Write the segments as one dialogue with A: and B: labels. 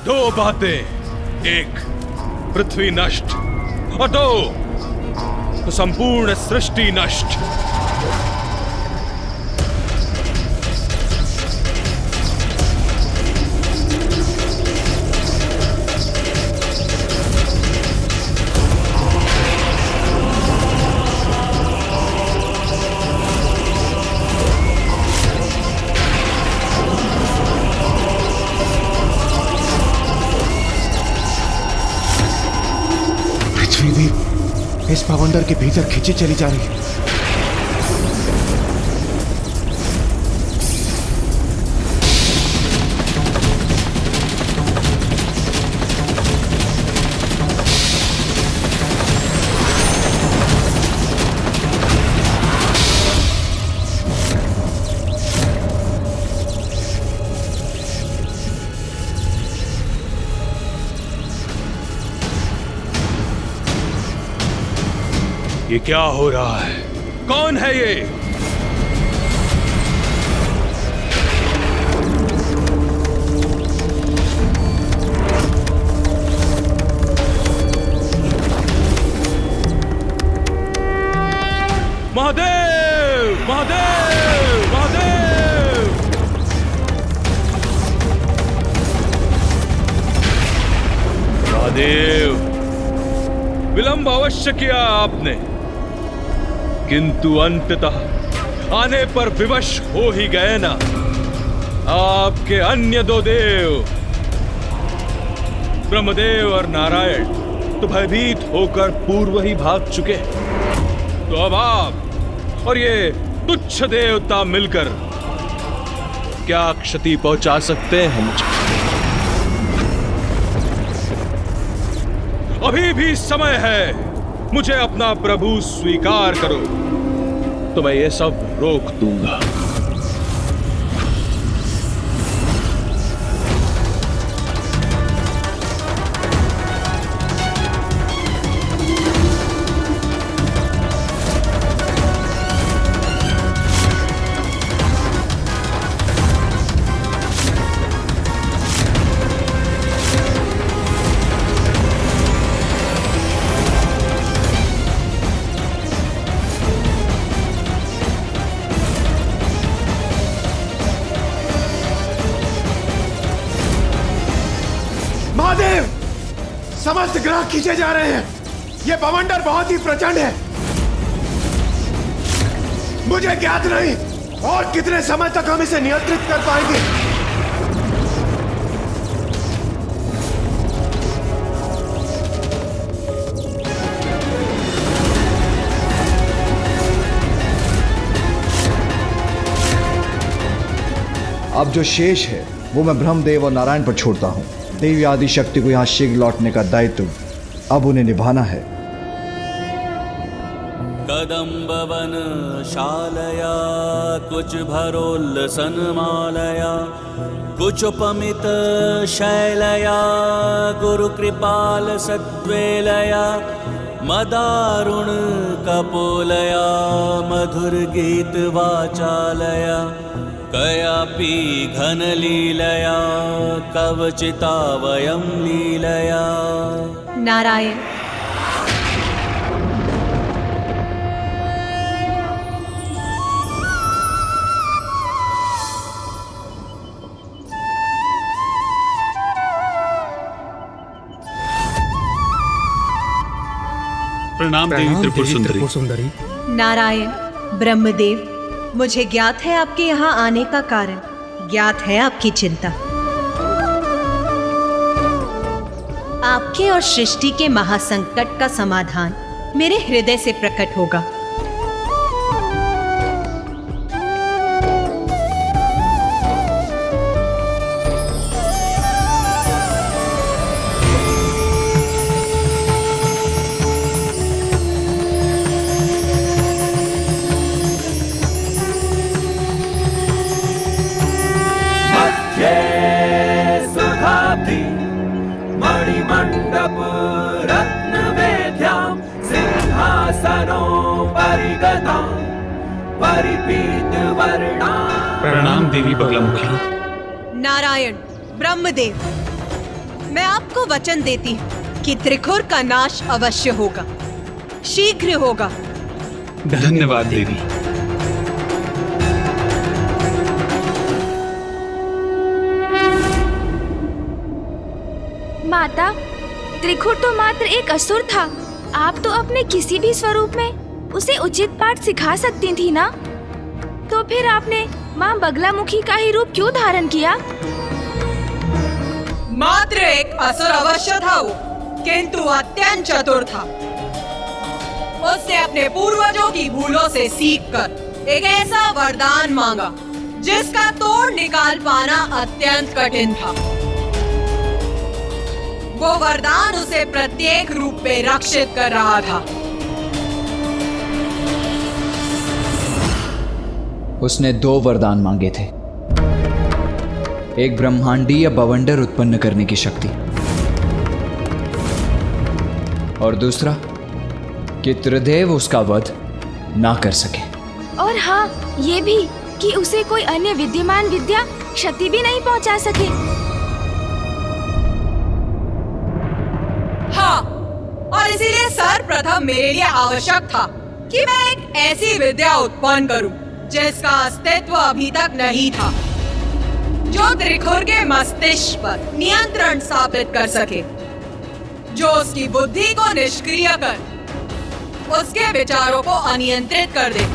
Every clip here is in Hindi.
A: दो बातें, एक पृथ्वी नष्ट और दो तो संपूर्ण सृष्टि नष्ट।
B: इस भवंडर के भीतर खींची चली जा रही है।
A: ये क्या हो रहा है? कौन है ये? महादेव! महादेव! महादेव! महादेव! विलंब अवश्य किया आपने, किंतु अंततः आने पर विवश हो ही गए ना। आपके अन्य दो देव ब्रह्मदेव और नारायण तो भयभीत होकर पूर्व ही भाग चुके। तो अब आप और ये तुच्छ देवता मिलकर क्या क्षति पहुंचा सकते हैं मुझे? अभी भी समय है, मुझे अपना प्रभु स्वीकार करो तो मैं ये सब रोक दूंगा।
B: महादेव, समस्त ग्रह खींचे जा रहे हैं। यह बवंडर बहुत ही प्रचंड है। मुझे ज्ञात नहीं और कितने समय तक हम इसे नियंत्रित कर पाएंगे।
C: अब जो शेष है वो मैं ब्रह्मदेव और नारायण पर छोड़ता हूँ। देवी आदि शक्ति को यहाँ शीघ्र लौटने का दायित्व अब उन्हें निभाना है।
D: कदम्बवन शालया कुछ भरोल्लसन मालया कुचुपमित शैलया गुरु कृपाल सद्वेलया मदारुण कपोलया मधुर गीत वाचालया कयापि घन लीलया कवचिता वयं लीलया।
E: नारायण,
F: प्रणाम देवी त्रिपुर सुंदरी।
E: नारायण, ब्रह्मदेव, मुझे ज्ञात है आपके यहाँ आने का कारण, ज्ञात है आपकी चिंता। आपके और सृष्टि के महासंकट का समाधान मेरे हृदय से प्रकट होगा।
D: मणिमण्डप रत्नवेद्यां सिंहासनो परिगतां परिपीतवर्णां।
F: प्रणाम देवी बगलामुखी।
E: नारायण, ब्रह्मदेव, मैं आपको वचन देती हूँ कि त्रिखुर का नाश अवश्य होगा, शीघ्र होगा।
F: धन्यवाद देवी।
G: माता, त्रिखुर तो मात्र एक असुर था। आप तो अपने किसी भी स्वरूप में उसे उचित पाठ सिखा सकती थी ना? तो फिर आपने माँ बगलामुखी का ही रूप क्यों धारण किया?
E: मात्र एक असुर अवश्य था वो, किंतु अत्यंत चतुर था। उसने अपने पूर्वजों की भूलों से सीखकर एक ऐसा वरदान मांगा जिसका तोड़ निकाल पाना अत्यंत कठिन था। वो वरदान उसे प्रत्येक रूप में रक्षित कर रहा था।
C: उसने 2 वरदान मांगे थे, एक ब्रह्मांडीय बवंडर उत्पन्न करने की शक्ति और दूसरा कि त्रिदेव उसका वध ना कर सके।
G: और हाँ, ये भी कि उसे कोई अन्य विद्यमान विद्या क्षति भी नहीं पहुंचा सके।
E: हाँ, और इसीलिए सर्वप्रथम मेरे लिए आवश्यक था कि मैं एक ऐसी विद्या उत्पन्न करूं जिसका अस्तित्व अभी तक नहीं था, जो त्रिखुर के मस्तिष्क पर नियंत्रण स्थापित कर सके, जो उसकी बुद्धि को निष्क्रिय कर उसके विचारों को अनियंत्रित कर दे।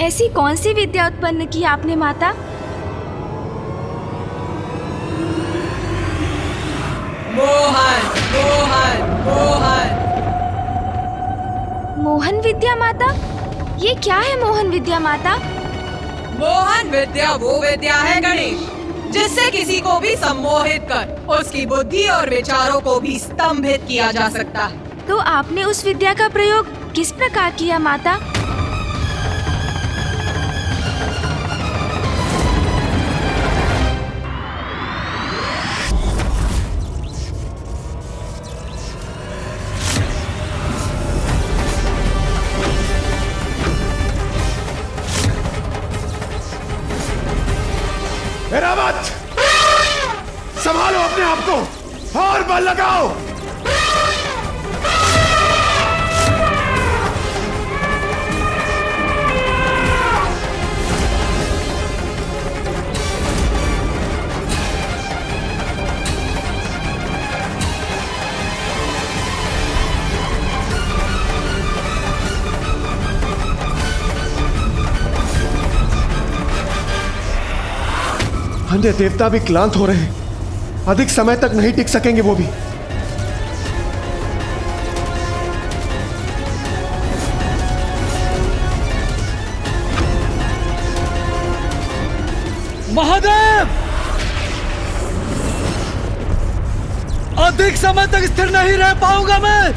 G: ऐसी कौन सी विद्या उत्पन्न की आपने माता?
E: मोहन, मोहन, मोहन।
G: मोहन विद्या माता? ये क्या है मोहन विद्या माता?
E: मोहन विद्या वो विद्या है गणेश, जिससे किसी को भी सम्मोहित कर उसकी बुद्धि और विचारों को भी स्तंभित किया जा सकता है।
G: तो आपने उस विद्या का प्रयोग किस प्रकार किया माता?
B: एरावत, संभालो अपने आप को और बल लगाओ। अन्य देवता भी क्लांत हो रहे हैं, अधिक समय तक नहीं टिक सकेंगे वो भी।
H: महादेव, अधिक समय तक स्थिर नहीं रह पाऊंगा मैं।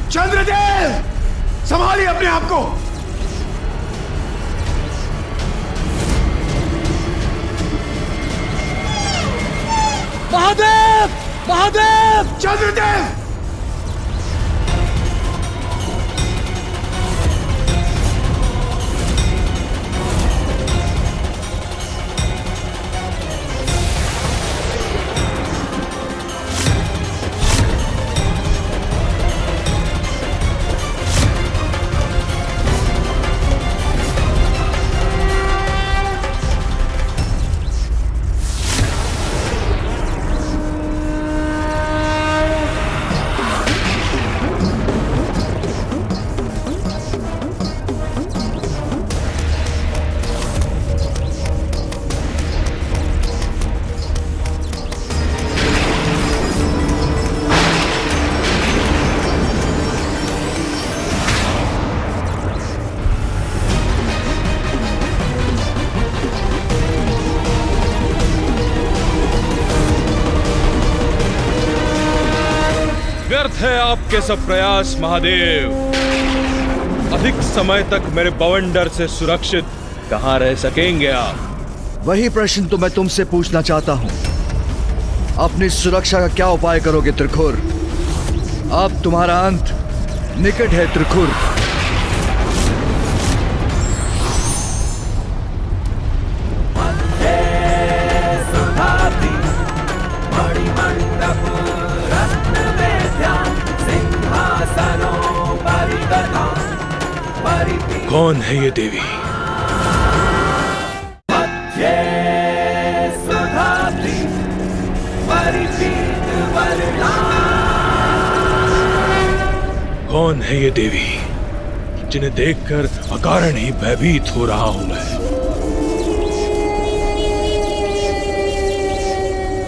B: चंद्रदेव, संभालिए अपने आप को।
H: महादेव, महादेव,
B: चंद्रदेव,
A: व्यर्थ है आपके सब प्रयास महादेव। अधिक समय तक मेरे बवंडर से सुरक्षित कहां रह सकेंगे आप?
C: वही प्रश्न तो मैं तुमसे पूछना चाहता हूं। अपनी सुरक्षा का क्या उपाय करोगे त्रिखुर? अब तुम्हारा अंत निकट है त्रिखुर।
A: कौन है ये देवी?
D: मध्ये सुधाद्रि परिपीत वर्णा।
A: कौन है ये देवी जिन्हें देखकर अकारण ही भयभीत हो रहा हूं मैं?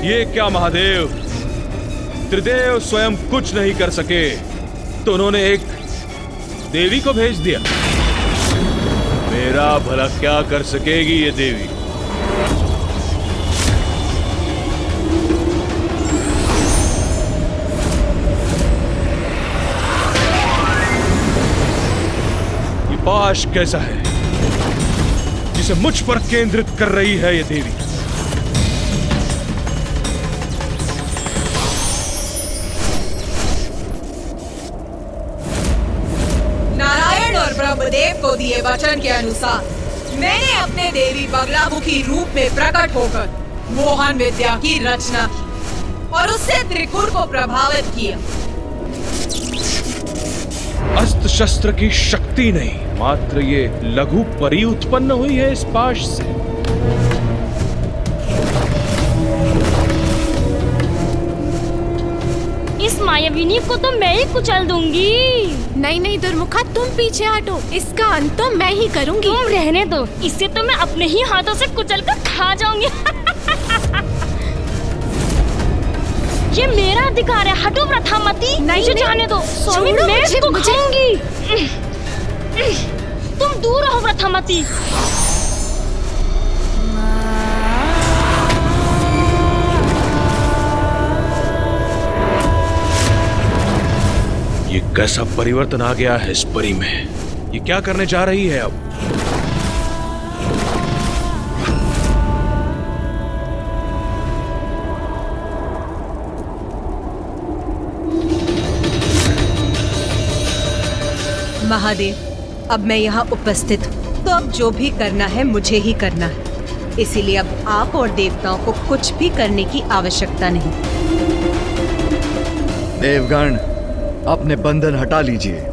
A: ये क्या महादेव, त्रिदेव स्वयं कुछ नहीं कर सके तो उन्होंने एक देवी को भेज दिया। मेरा भला क्या कर सकेगी ये देवी? ये पाश कैसा है जिसे मुझ पर केंद्रित कर रही है ये देवी?
E: नारायण और ब्रह्मदेव को दिए वचन के अनुसार मैंने अपने देवी बगलामुखी रूप में प्रकट होकर मोहन विद्या की रचना की और उससे त्रिपुर को प्रभावित किया।
A: अस्त्र शस्त्र की शक्ति नहीं, मात्र ये लघु परी उत्पन्न हुई है इस पाश से।
I: इस मायाविनी को तो मैं ही कुचल दूंगी।
J: नहीं नहीं दुर्मुखा, तुम पीछे हटो, इसका अंत तो मैं ही करूंगी।
I: तुम रहने दो, इसे तो मैं अपने ही हाथों से कुचल कर खा जाऊंगी। ये मेरा अधिकार है, हटो प्रथामती। मुझे जाने दो स्वामी, मैं इसको खाऊंगी। तुम दूर रहो प्रथामती।
A: ये कैसा परिवर्तन आ गया है इस परी में? ये क्या करने जा रही है अब?
E: महादेव, अब मैं यहाँ उपस्थित हूँ, तो अब जो भी करना है मुझे ही करना है। इसीलिए अब आप और देवताओं को कुछ भी करने की आवश्यकता नहीं।
C: देवगण, अपने बंधन हटा लीजिए।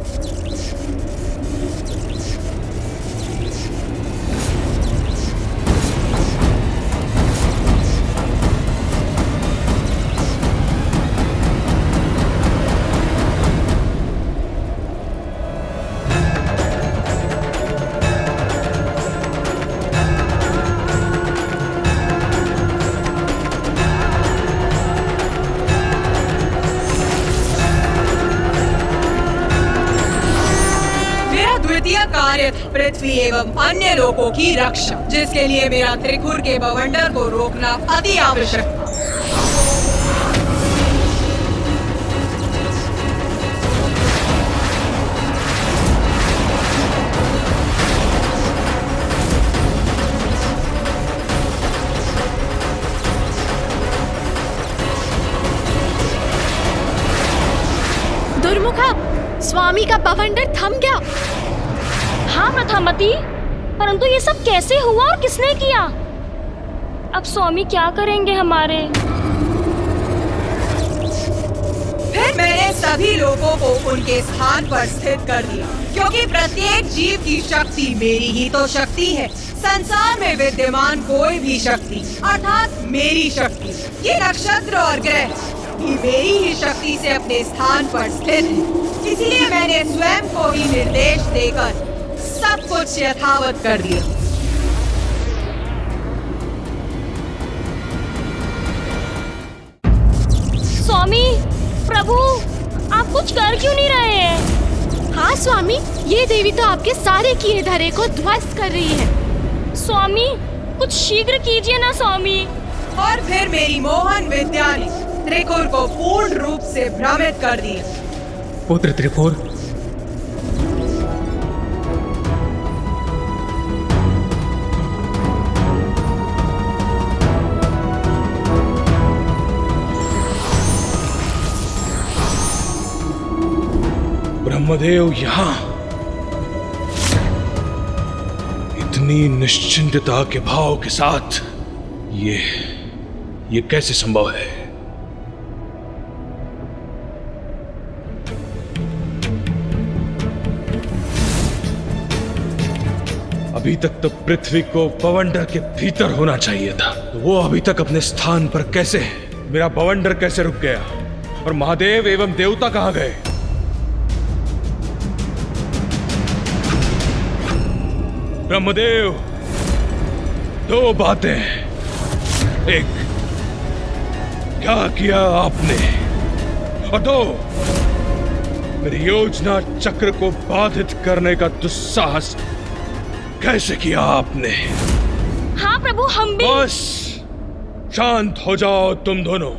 E: कार्य पृथ्वी एवं अन्य लोगों की रक्षा, जिसके लिए मेरा त्रिपुर के बवंडर को रोकना अति आवश्यक था।
J: दुर्मुखा, स्वामी का बवंडर थम गया।
I: हाँ प्रथामती, परंतु ये सब कैसे हुआ और किसने किया? अब स्वामी क्या करेंगे हमारे?
E: फिर मैंने सभी लोगों को उनके स्थान पर स्थित कर दिया, क्योंकि प्रत्येक जीव की शक्ति मेरी ही तो शक्ति है। संसार में विद्यमान कोई भी शक्ति अर्थात मेरी शक्ति, ये नक्षत्र और ग्रह भी मेरी ही शक्ति से अपने स्थान पर स्थित है। इसलिए मैंने स्वयं को ही निर्देश देकर सब कुछ यथावत कर दिया।
I: स्वामी, प्रभु, आप कुछ कर क्यों नहीं रहे हैं?
J: हाँ स्वामी, ये देवी तो आपके सारे किए धरे को ध्वस्त कर रही है।
I: स्वामी, कुछ शीघ्र कीजिए ना स्वामी।
E: और फिर मेरी मोहन विद्या ने त्रिपुर को पूर्ण रूप से भ्रमित कर दिया।
F: पुत्र त्रिपुर,
A: ब्रह्मदेव यहाँ इतनी निश्चिंतता के भाव के साथ, ये कैसे संभव है? अभी तक तो पृथ्वी को बवंडर के भीतर होना चाहिए था, तो वो अभी तक अपने स्थान पर कैसे है? मेरा बवंडर कैसे रुक गया? और महादेव एवं देवता कहां गए? ब्रह्मदेव, दो बातें। एक, क्या किया आपने? और दो, मेरी योजना चक्र को बाधित करने का दुस्साहस कैसे किया आपने?
I: हाँ प्रभु, हम भी।
A: बस शांत हो जाओ तुम दोनों।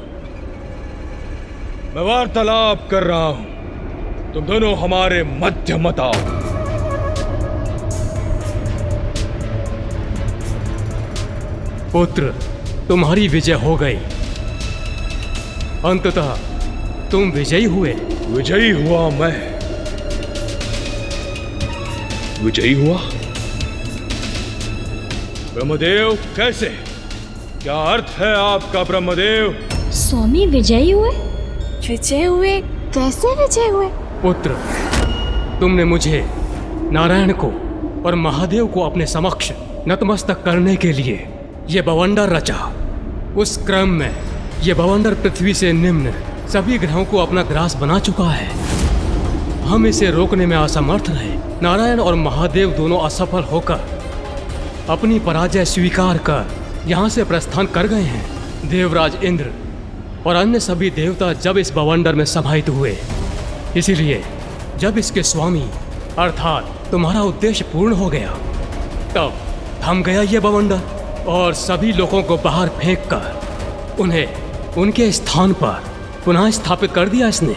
A: मैं वार्तालाप कर रहा हूं, तुम दोनों हमारे मध्य मत आओ।
F: पुत्र, तुम्हारी विजय हो गई। अंततः तुम विजयी हुए।
A: विजयी हुआ मैं? विजयी हुआ? ब्रह्मदेव, कैसे? क्या अर्थ है आपका ब्रह्मदेव?
I: स्वामी विजयी हुए?
J: विजय हुए? कैसे विजय हुए?
F: पुत्र, तुमने मुझे, नारायण को और महादेव को अपने समक्ष नतमस्तक करने के लिए ये बवंडर रचा। उस क्रम में ये बवंडर पृथ्वी से निम्न सभी ग्रहों को अपना ग्रास बना चुका है। हम इसे रोकने में असमर्थ रहे। नारायण और महादेव दोनों असफल होकर अपनी पराजय स्वीकार कर यहाँ से प्रस्थान कर गए हैं। देवराज इंद्र और अन्य सभी देवता जब इस बवंडर में समाहित हुए, इसीलिए जब इसके स्वामी अर्थात तुम्हारा उद्देश्य पूर्ण हो गया, तब थम गया ये बवंडर और सभी लोगों को बाहर फेंक कर उन्हें उनके स्थान पर पुनः स्थापित कर दिया इसने।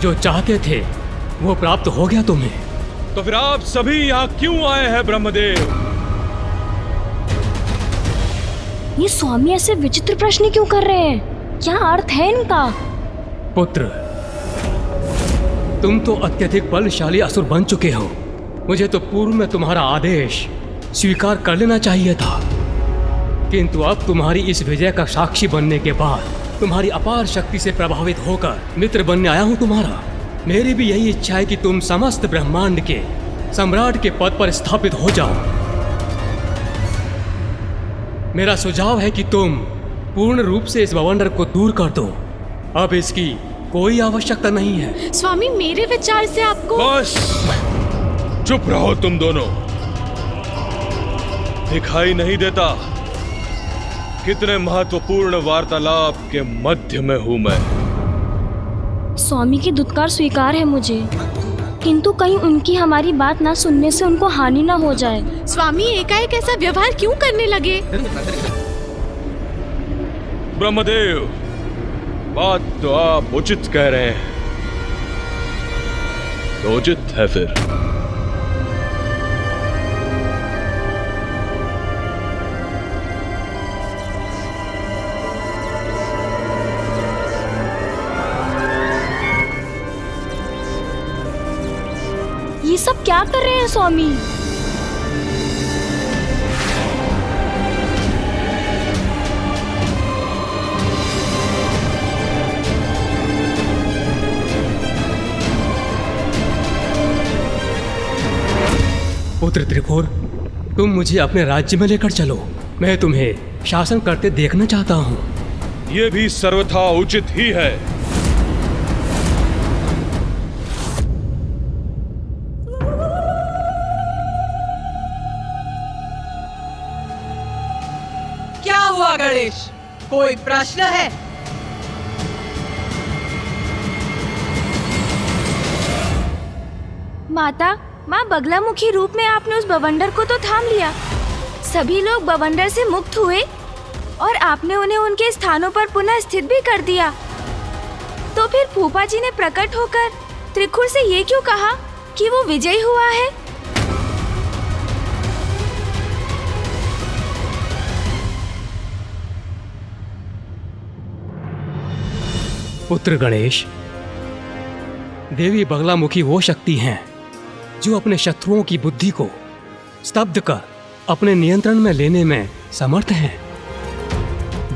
F: जो चाहते थे वो प्राप्त हो गया तुम्हें।
A: तो फिर आप सभी यहाँ क्यों आए हैं ब्रह्मदेव?
I: ये स्वामी ऐसे विचित्र प्रश्न क्यों कर रहे हैं? क्या अर्थ है इनका?
F: पुत्र, तुम तो अत्यधिक बलशाली असुर बन चुके हो। मुझे तो पूर्व में तुम्हारा आदेश स्वीकार कर लेना चाहिए था, किंतु अब तुम्हारी इस विजय का साक्षी बनने के बाद तुम्हारी अपार शक्ति से प्रभावित होकर मित्र बनने आया हूं तुम्हारा। मेरी भी यही इच्छा है कि तुम समस्त ब्रह्मांड के सम्राट के पद पर स्थापित हो जाओ। मेरा सुझाव है कि तुम पूर्ण रूप से इस बवंडर को दूर कर दो। अब इसकी कोई आवश्यकता नहीं है।
J: स्वामी, मेरे विचार से आपको।
A: बस चुप रहो तुम दोनों। दिखाई नहीं देता कितने महत्वपूर्ण वार्तालाप के मध्य में हूं मैं।
I: स्वामी की दुत्कार स्वीकार है मुझे, किंतु कहीं उनकी हमारी बात ना सुनने से उनको हानि ना हो जाए।
J: स्वामी एकाएक ऐसा व्यवहार क्यों करने लगे?
A: ब्रह्मदेव, बात तो आप उचित कह रहे हैं, तो उचित है फिर।
I: ये सब क्या कर रहे हैं स्वामी?
F: पुत्र त्रिकोर, तुम मुझे अपने राज्य में लेकर चलो। मैं तुम्हें शासन करते देखना चाहता हूँ।
A: ये भी सर्वथा उचित ही है।
E: क्या हुआ गणेश? कोई प्रश्न है?
G: माता, माँ बगलामुखी रूप में आपने उस बवंडर को तो थाम लिया। सभी लोग बवंडर से मुक्त हुए और आपने उन्हें उनके स्थानों पर पुनः स्थित भी कर दिया। तो फिर फूफा जी ने प्रकट होकर त्रिखुर से ये क्यों कहा कि वो विजयी हुआ है?
F: पुत्र गणेश, देवी बगलामुखी वो शक्ति हैं जो अपने शत्रुओं की बुद्धि को स्तब्ध कर अपने नियंत्रण में लेने में समर्थ हैं।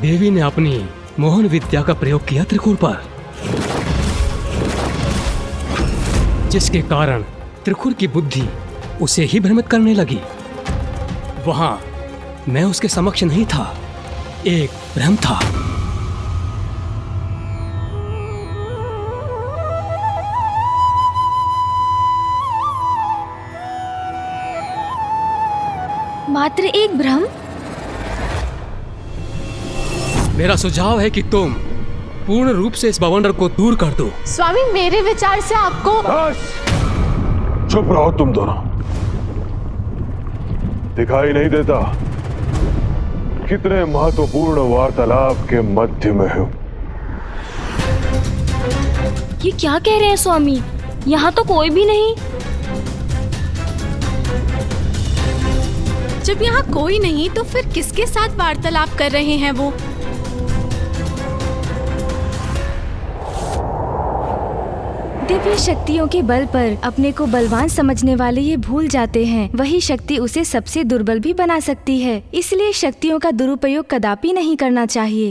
F: देवी ने अपनी मोहन विद्या का प्रयोग किया त्रिखुर पर, जिसके कारण त्रिखुर की बुद्धि उसे ही भ्रमित करने लगी। वहां मैं उसके समक्ष नहीं था, एक भ्रम था।
G: मात्र एक भ्रम?
F: मेरा सुझाव है कि तुम पूर्ण रूप से इस बवंडर को दूर कर दो।
J: स्वामी, मेरे विचार से आपको।
B: बस चुप रहो तुम दोनों। दिखाई नहीं देता कितने महत्वपूर्ण वार्तालाप के मध्य में हूं।
I: ये क्या कह रहे हैं स्वामी? यहाँ तो कोई भी नहीं।
J: जब यहाँ कोई नहीं तो फिर किसके साथ वार्तालाप कर रहे हैं वो?
G: दिव्य शक्तियों के बल पर अपने को बलवान समझने वाले ये भूल जाते हैं वही शक्ति उसे सबसे दुर्बल भी बना सकती है। इसलिए शक्तियों का दुरुपयोग कदापि नहीं करना चाहिए।